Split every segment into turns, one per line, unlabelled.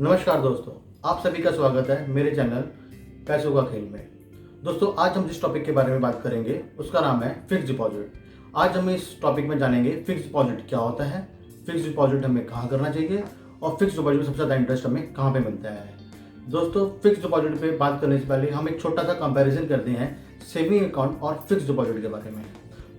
नमस्कार दोस्तों, आप सभी का स्वागत है मेरे चैनल पैसों का खेल में। दोस्तों, आज हम जिस टॉपिक के बारे में बात करेंगे उसका नाम है फिक्स डिपॉजिट। आज हम इस टॉपिक में जानेंगे फिक्स डिपॉजिट क्या होता है, फिक्स डिपॉजिट हमें कहाँ करना चाहिए और फिक्स डिपॉजिट में सबसे ज़्यादा इंटरेस्ट हमें कहाँ पे मिलता है। दोस्तों, फिक्स डिपॉजिट पे बात करने से पहले हम एक छोटा सा कंपैरिजन करते हैं सेविंग अकाउंट और फिक्स डिपॉजिट के बारे में।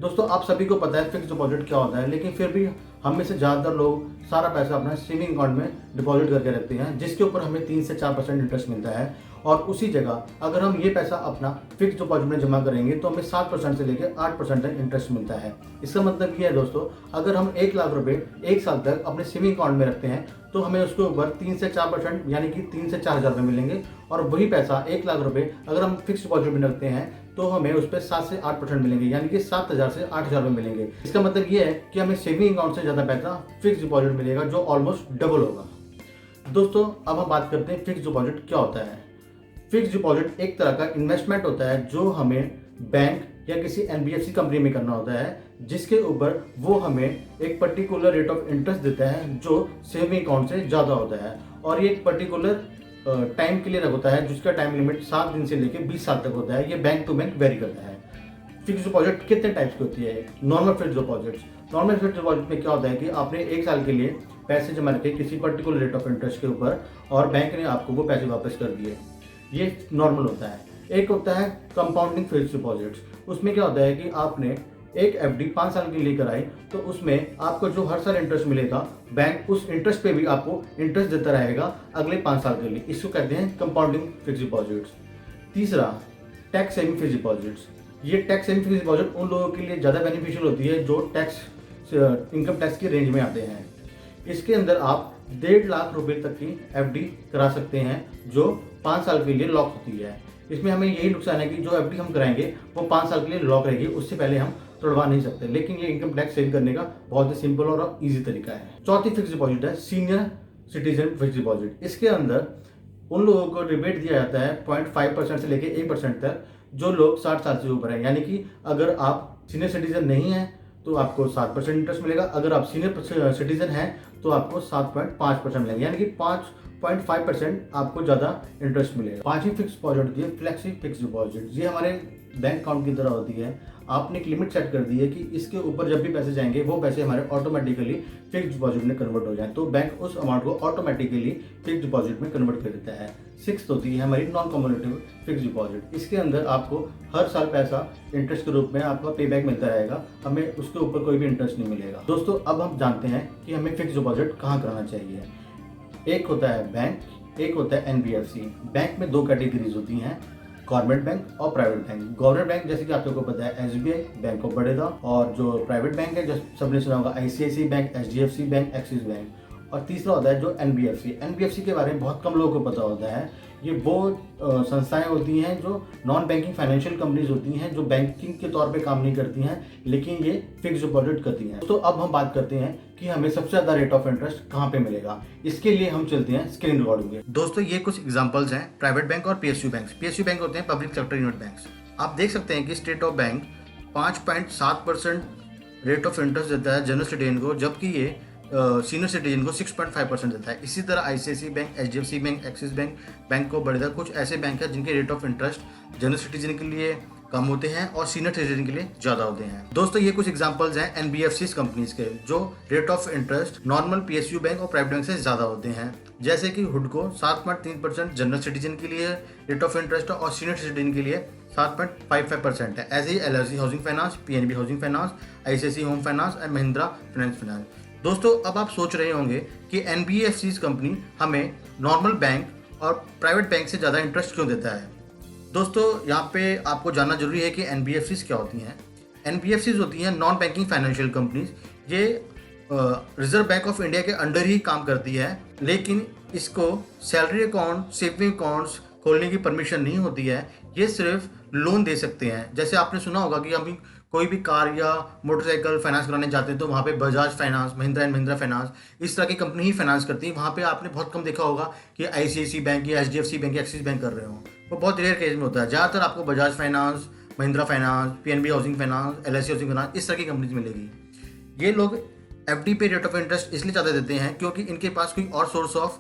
दोस्तों, आप सभी को पता है फिक्स डिपॉजिट क्या होता है, लेकिन फिर भी हम में से ज़्यादातर लोग सारा पैसा अपना सेविंग अकाउंट में डिपॉजिट करके रखते हैं, जिसके ऊपर हमें 3 से 4% इंटरेस्ट मिलता है। और उसी जगह अगर हम ये पैसा अपना फिक्स डिपॉजिट में जमा करेंगे तो हमें 7% से लेकर 8% तक इंटरेस्ट मिलता है। इसका मतलब ये है दोस्तों, अगर हम 1 लाख रुपए 1 साल तक अपने सेविंग अकाउंट में रखते हैं तो हमें उसके ऊपर 3 से 4% यानी कि 3 से 4 हज़ार रुपये मिलेंगे। और वही पैसा 1 लाख रुपए अगर हम फिक्स डिपॉजिट में रखते हैं तो हमें उस पर 7 से 8% मिलेंगे, यानी कि 7,000 से 8,000 रुपये मिलेंगे। इसका मतलब ये है कि हमें सेविंग अकाउंट से ज़्यादा पैसा फिक्स डिपॉजिट मिलेगा, जो ऑलमोस्ट डबल होगा। दोस्तों, अब हम बात करते हैं फिक्स डिपॉजिट क्या होता है। फिक्स डिपॉजिट एक तरह का इन्वेस्टमेंट होता है जो हमें बैंक या किसी एनबीएफसी कंपनी में करना होता है, जिसके ऊपर वो हमें एक पर्टिकुलर रेट ऑफ इंटरेस्ट देता है जो सेविंग अकाउंट से ज़्यादा होता है। और ये एक पर्टिकुलर टाइम के लिए होता है, जिसका टाइम लिमिट 7 दिन से लेकर 20 साल तक होता है। ये बैंक टू बैंक वेरी करता है। फिक्स डिपॉजिट कितने टाइप्स की होती है? Normal fix deposit. Normal fix deposit में क्या होता है कि आपने 1 साल के लिए पैसे जमा रखे किसी पर्टिकुलर रेट ऑफ इंटरेस्ट के ऊपर और बैंक ने आपको वो पैसे वापस कर दिए, ये नॉर्मल होता है। एक होता है कंपाउंडिंग फिक्स डिपॉजिट्स। उसमें क्या होता है कि आपने एक एफडी 5 साल की लेकर आई तो उसमें आपको जो हर साल इंटरेस्ट मिलेगा, बैंक उस इंटरेस्ट पे भी आपको इंटरेस्ट देता रहेगा अगले 5 साल के लिए। इसको कहते हैं कंपाउंडिंग फिक्स डिपॉजिट्स। तीसरा, टैक्स सेविंग फिक्स डिपॉजिट्स। ये टैक्स सेविंग फिक्स डिपॉजिट उन लोगों के लिए ज़्यादा बेनिफिशियल होती है जो इनकम टैक्स की रेंज में आते हैं। इसके अंदर आप 1.5 लाख रुपए तक की एफडी करा सकते हैं जो 5 साल के लिए लॉक होती है। इसमें हमें यही नुकसान है कि जो एफडी हम कराएंगे वो 5 साल के लिए लॉक रहेगी, उससे पहले हम तोड़वा नहीं सकते। लेकिन ये इनकम टैक्स सेव करने का बहुत ही सिंपल और ईजी तरीका है। चौथी फिक्स डिपॉजिट है सीनियर सिटीजन फिक्स डिपॉजिट। इसके अंदर उन लोगों को रिबेट दिया जाता है 0.5% से लेकर 1% तक, जो लोग 60 साल से ऊपर हैं। यानी कि अगर आप सीनियर सिटीजन नहीं हैं तो आपको 7% इंटरेस्ट मिलेगा, अगर आप सीनियर सिटीजन हैं तो आपको 7.5% मिलेगा, यानी कि 5.5% आपको ज़्यादा इंटरेस्ट मिलेगा। पांचवी फिक्स डिपॉजिट होती है फ्लेक्सी फिक्स डिपॉजिट। ये हमारे बैंक अकाउंट की तरह होती है। आपने एक लिमिट सेट कर दी है कि इसके ऊपर जब भी पैसे जाएंगे वो पैसे हमारे ऑटोमेटिकली फिक्स डिपॉजिट में कन्वर्ट हो जाए, तो बैंक उस अमाउंट को ऑटोमेटिकली फिक्स डिपॉजिट में कन्वर्ट कर देता है। सिक्स्थ होती है हमारी नॉन कम्युलेटिव फिक्स डिपॉजिट। इसके अंदर आपको हर साल पैसा इंटरेस्ट के रूप में आपका पे बैक मिलता रहेगा, हमें उसके ऊपर कोई भी इंटरेस्ट नहीं मिलेगा। दोस्तों, अब हम जानते हैं कि हमें फिक्स डिपॉजिट कहाँ कराना चाहिए। एक होता है बैंक, एक होता है एनबीएफसी। बैंक में 2 कैटेगरीज होती हैं, गवर्नमेंट बैंक और प्राइवेट बैंक। गवर्नमेंट बैंक जैसे कि आप लोगों को पता है एसबीआई, बैंक ऑफ बड़ौदा, और जो प्राइवेट बैंक है जो सबने सुना होगा ICICI bank, HDFC bank, axis bank. और तीसरा होता है जो एनबीएफसी। एनबीएफसी के बारे में बहुत कम लोगों को पता होता है। ये वो संस्थाएं होती हैं जो नॉन बैंकिंग फाइनेंशियल कंपनीज होती हैं, जो बैंकिंग के तौर पे काम नहीं करती हैं, लेकिन ये फिक्स डिपॉजिट करती हैं। तो अब हम बात करते हैं कि हमें सबसे ज़्यादा रेट ऑफ इंटरेस्ट कहाँ पे मिलेगा। इसके लिए हम चलते हैं स्क्रीन रिकॉर्डिंग में। दोस्तों, ये कुछ एग्जांपल्स हैं प्राइवेट बैंक और पीएसयू बैंक। पीएसयू बैंक होते हैं पब्लिक सेक्टर यूनिट बैंक्स। आप देख सकते हैं कि state of bank 5.7% rate of interest देता है जनरल सिटीजन को, जबकि ये सीनियर सिटीजन को 6.5% देता है। इसी तरह ICICI bank, HDFC bank, axis bank, bank of Baroda कुछ ऐसे बैंक हैं जिनके rate of interest general citizen के लिए कम होते हैं और सीनियर सिटीजन के लिए ज़्यादा होते हैं। दोस्तों, ये कुछ एग्जांपल्स हैं एनबीएफसी कंपनीज के जो rate of interest normal PSU bank और प्राइवेट बैंक से ज़्यादा होते हैं। जैसे कि हुडको 7.3% जनरल सिटीजन के लिए रेट ऑफ इंटरेस्ट और सीनियर सिटीजन के लिए 7.55% है। ऐसे ही LIC housing finance, PNB housing finance, ICICI home finance और महिंद्रा फाइनेंस। दोस्तों, अब आप सोच रहे होंगे कि एनबीएफसी कंपनी हमें नॉर्मल बैंक और प्राइवेट बैंक से ज़्यादा इंटरेस्ट क्यों देता है। दोस्तों, यहाँ पे आपको जानना जरूरी है कि एनबीएफसीज क्या होती हैं। एनबीएफसीज होती हैं नॉन बैंकिंग फाइनेंशियल कंपनीज। ये रिजर्व बैंक ऑफ इंडिया के अंडर ही काम करती है, लेकिन इसको सैलरी अकाउंट, सेविंग अकाउंट्स खोलने की परमिशन नहीं होती है। ये सिर्फ लोन दे सकते हैं। जैसे आपने सुना होगा कि हम कोई भी कार या मोटरसाइकिल फाइनेंस कराने जाते हैं तो वहाँ पे Bajaj finance, Mahindra and Mahindra finance, इस तरह की कंपनी ही फाइनेंस करती है। वहाँ पे आपने बहुत कम देखा होगा कि आईसीआईसीआई बैंक या एचडीएफसी बैंक या एक्सिस बैंक कर रहे हो। वो बहुत रेयर केस में होता है। ज़्यादातर आपको Bajaj finance, Mahindra finance, PNB housing finance, LIC housing finance, इस तरह की कंपनीज मिलेगी। ये लोग एफडी पे रेट ऑफ इंटरेस्ट इसलिए ज़्यादा देते हैं क्योंकि इनके पास कोई और सोर्स ऑफ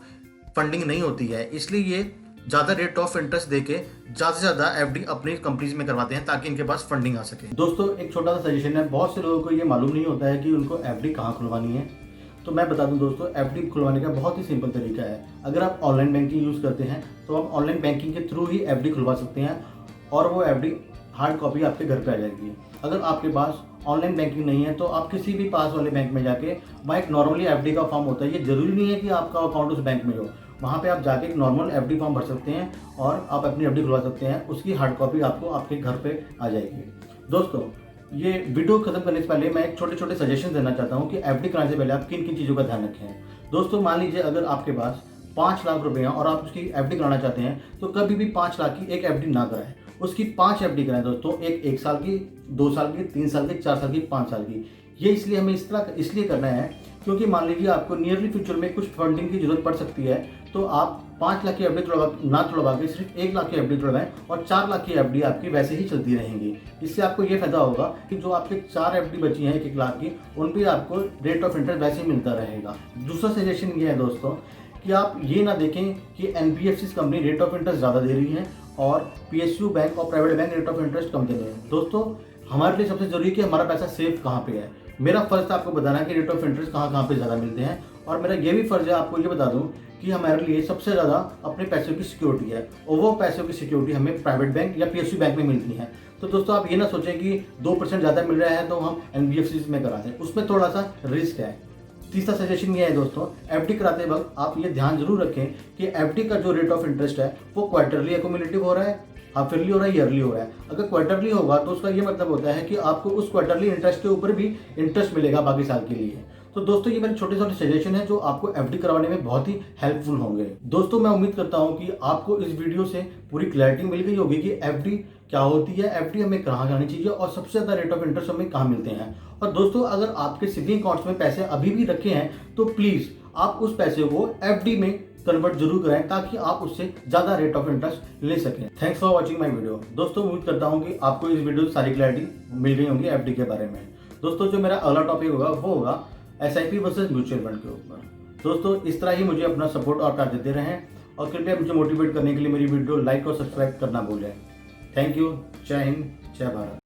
फंडिंग नहीं होती है, इसलिए ये ज़्यादा रेट ऑफ इंटरेस्ट देके ज़्यादा से ज़्यादा एफडी अपनी कंपनीज में करवाते हैं ताकि इनके पास फंडिंग आ सके। दोस्तों एक छोटा सा सजेशन है, बहुत से लोगों को ये मालूम नहीं होता है कि उनको एफडी कहाँ खुलवानी है। तो मैं बता दूं दोस्तों, एफडी खुलवाने का बहुत ही सिंपल तरीका है। अगर आप ऑनलाइन बैंकिंग यूज़ करते हैं तो आप ऑनलाइन बैंकिंग के थ्रू ही एफडी खुलवा सकते हैं और वो एफडी हार्ड कॉपी आपके घर पे आ जाएगी। अगर आपके पास ऑनलाइन बैंकिंग नहीं है तो आप किसी भी पास वाले बैंक में जाके वहाँ एक नॉर्मली एफडी का फॉर्म होता है। ये जरूरी नहीं है कि आपका अकाउंट उस बैंक में हो, वहाँ पे आप जाके एक नॉर्मल एफडी फॉर्म भर सकते हैं और आप अपनी एफडी खुलवा सकते हैं। उसकी हार्ड कॉपी आपको आपके घर पे आ जाएगी। दोस्तों ये वीडियो खत्म करने से पहले मैं एक छोटे छोटे सजेशन देना चाहता हूँ कि एफडी कराने से पहले आप किन किन चीज़ों का ध्यान रखें। दोस्तों मान लीजिए अगर आपके पास 5 लाख रुपए हैं और आप उसकी एफडी कराना चाहते हैं तो कभी भी 5 लाख की एक एफडी ना कराएं, उसकी 5 एफडी कराएं दोस्तों। एक साल की, 2 साल की, 3 साल की, 4 साल की, 5 साल की। ये इसलिए हमें इस तरह इसलिए करना है क्योंकि मान लीजिए आपको नियरली फ्यूचर में कुछ फंडिंग की जरूरत पड़ सकती है, तो आप 5 लाख की एफडी ना तोड़वा के सिर्फ 1 लाख की एफडी तोड़वाएं और 4 लाख की एफडी आपकी वैसे ही चलती रहेंगी। इससे आपको ये फायदा होगा कि जो आपके 4 एफडी बची हैं 1-1 लाख की, उन पर आपको रेट ऑफ इंटरेस्ट वैसे ही मिलता रहेगा। दूसरा सजेशन ये है दोस्तों कि आप ये ना देखें कि NBFC company rate of interest ज़्यादा दे रही है और पीएसयू बैंक और private bank rate of interest कम दे रहे हैं। दोस्तों हमारे लिए सबसे जरूरी कि हमारा पैसा सेफ कहाँ पे है। मेरा फर्ज था आपको बताना कि रेट ऑफ इंटरेस्ट कहाँ पे ज़्यादा मिलते हैं, और मेरा ये भी फर्ज है आपको ये बता दूं कि हमारे लिए सबसे ज़्यादा अपने पैसों की सिक्योरिटी है और वो पैसों की सिक्योरिटी हमें प्राइवेट बैंक या पीएसयू बैंक में मिलती है। तो दोस्तों आप ये ना सोचें कि 2% ज़्यादा मिल रहा है तो हम एनबीएफसी में करा दें, उसमें थोड़ा सा रिस्क है। तीसरा सजेशन ये है दोस्तों, एफडी कराते वक्त आप ये ध्यान जरूर रखें कि एफडी का जो रेट ऑफ इंटरेस्ट है वो क्वार्टरली एक्यूमुलेटिव हो रहा है, हाफ ईयरली हो रहा है, ईयरली हो रहा है। अगर क्वार्टरली होगा तो उसका ये मतलब होता है कि आपको उस क्वार्टरली इंटरेस्ट के ऊपर भी इंटरेस्ट मिलेगा बाकी साल के लिए। तो दोस्तों ये मेरे छोटे छोटे सजेशन है जो आपको एफडी करवाने में बहुत ही हेल्पफुल होंगे। दोस्तों मैं उम्मीद करता हूँ कि आपको इस वीडियो से पूरी क्लैरिटी मिल गई होगी कि एफडी क्या होती है, एफडी हमें कहाँ जानी चाहिए और सबसे ज़्यादा रेट ऑफ इंटरेस्ट हमें कहाँ मिलते हैं। और दोस्तों अगर आपके सेविंग अकाउंट्स में पैसे अभी भी रखे हैं तो प्लीज़ आप उस पैसे को एफडी में कन्वर्ट जरूर करें ताकि आप उससे ज़्यादा रेट ऑफ इंटरेस्ट ले सकें। Thanks for watching my video. दोस्तों उम्मीद करता हूँ कि आपको इस वीडियो से सारी क्लैरिटी मिल गई होगी एफडी के बारे में। दोस्तों जो मेरा अगला टॉपिक होगा वो होगा एसआईपी वर्सेस म्यूचुअल फंड के ऊपर। दोस्तों इस तरह ही मुझे अपना सपोर्ट और प्यार देते रहें और कृपया मुझे मोटिवेट करने के लिए मेरी वीडियो लाइक और सब्सक्राइब करना भूलें। Thank you. जय हिंद, जय भारत।